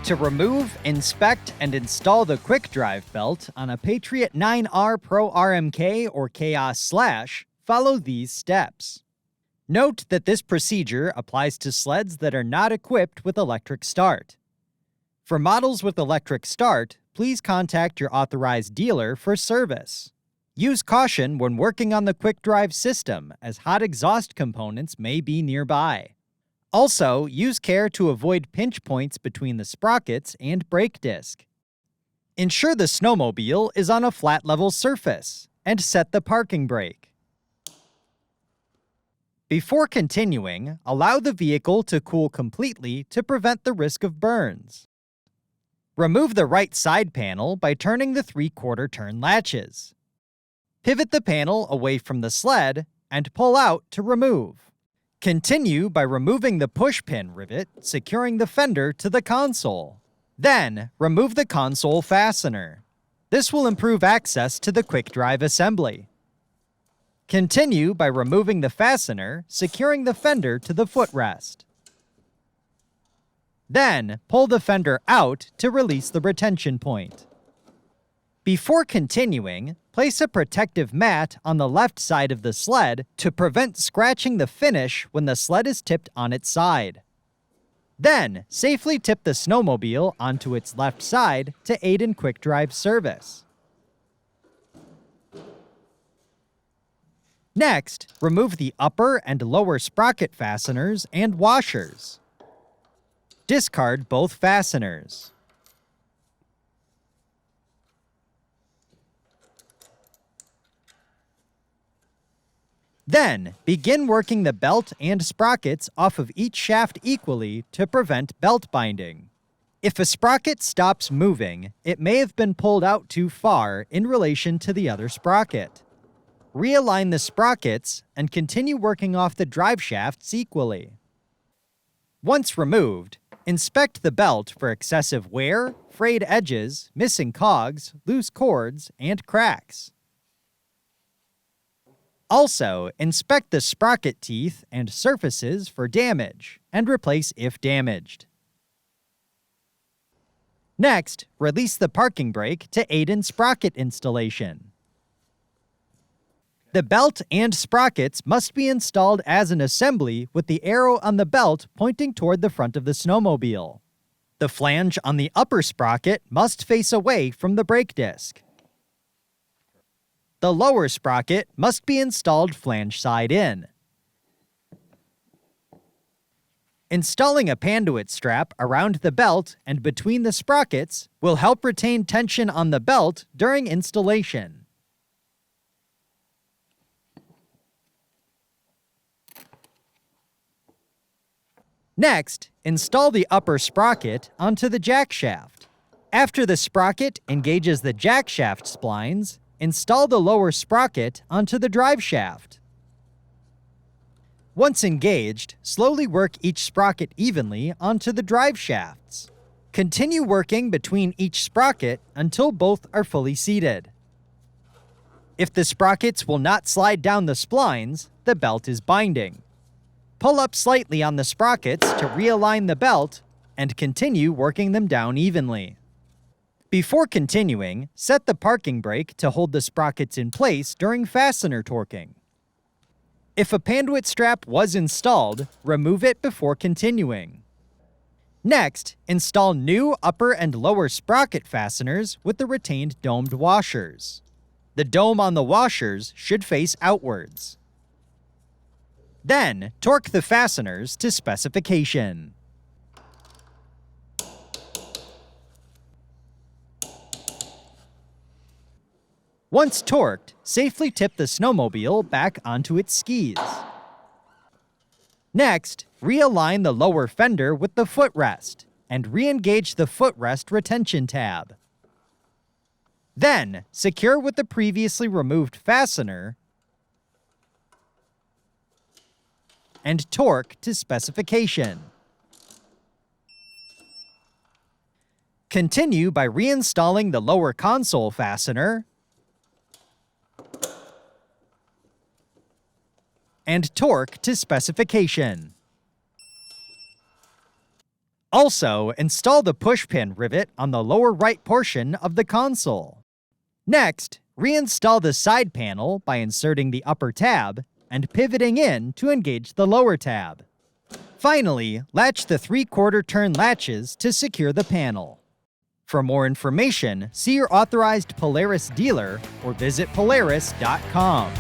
To remove, inspect, and install the Quickdrive belt on a Patriot9R Pro RMK or Khaos Slash, follow these steps. Note that this procedure applies to sleds that are not equipped with electric start. For models with electric start, please contact your authorized dealer for service. Use caution when working on the Quickdrive system, as hot exhaust components may be nearby. Also, use care to avoid pinch points between the sprockets and brake disc. Ensure the snowmobile is on a flat level surface, and set the parking brake. Before continuing, allow the vehicle to cool completely to prevent the risk of burns. Remove the right side panel by turning the 3/4 turn latches. Pivot the panel away from the sled and pull out to remove. Continue by removing the push-pin rivet, securing the fender to the console. Then, remove the console fastener. This will improve access to the Quickdrive assembly. Continue by removing the fastener, securing the fender to the footrest. Then, pull the fender out to release the retention point. Before continuing, place a protective mat on the left side of the sled to prevent scratching the finish when the sled is tipped on its side. Then, safely tip the snowmobile onto its left side to aid in Quickdrive service. Next, remove the upper and lower sprocket fasteners and washers. Discard both fasteners. Then, begin working the belt and sprockets off of each shaft equally to prevent belt binding. If a sprocket stops moving, it may have been pulled out too far in relation to the other sprocket. Realign the sprockets and continue working off the drive shafts equally. Once removed, inspect the belt for excessive wear, frayed edges, missing cogs, loose cords, and cracks. Also, inspect the sprocket teeth and surfaces for damage, and replace if damaged. Next, release the parking brake to aid in sprocket installation. The belt and sprockets must be installed as an assembly with the arrow on the belt pointing toward the front of the snowmobile. The flange on the upper sprocket must face away from the brake disc. The lower sprocket must be installed flange side in. Installing a panduit strap around the belt and between the sprockets will help retain tension on the belt during installation. Next, install the upper sprocket onto the jack shaft. After the sprocket engages the jack shaft splines, install the lower sprocket onto the drive shaft. Once engaged, slowly work each sprocket evenly onto the drive shafts. Continue working between each sprocket until both are fully seated. If the sprockets will not slide down the splines, the belt is binding. Pull up slightly on the sprockets to realign the belt and continue working them down evenly. Before continuing, set the parking brake to hold the sprockets in place during fastener torquing. If a panduit strap was installed, remove it before continuing. Next, install new upper and lower sprocket fasteners with the retained domed washers. The dome on the washers should face outwards. Then, torque the fasteners to specification. Once torqued, safely tip the snowmobile back onto its skis. Next, realign the lower fender with the footrest, and re-engage the footrest retention tab. Then, secure with the previously removed fastener, and torque to specification. Continue by reinstalling the lower console fastener, and torque to specification. Also, install the pushpin rivet on the lower right portion of the console. Next, reinstall the side panel by inserting the upper tab and pivoting in to engage the lower tab. Finally, latch the 3/4 turn latches to secure the panel. For more information, see your authorized Polaris dealer or visit Polaris.com.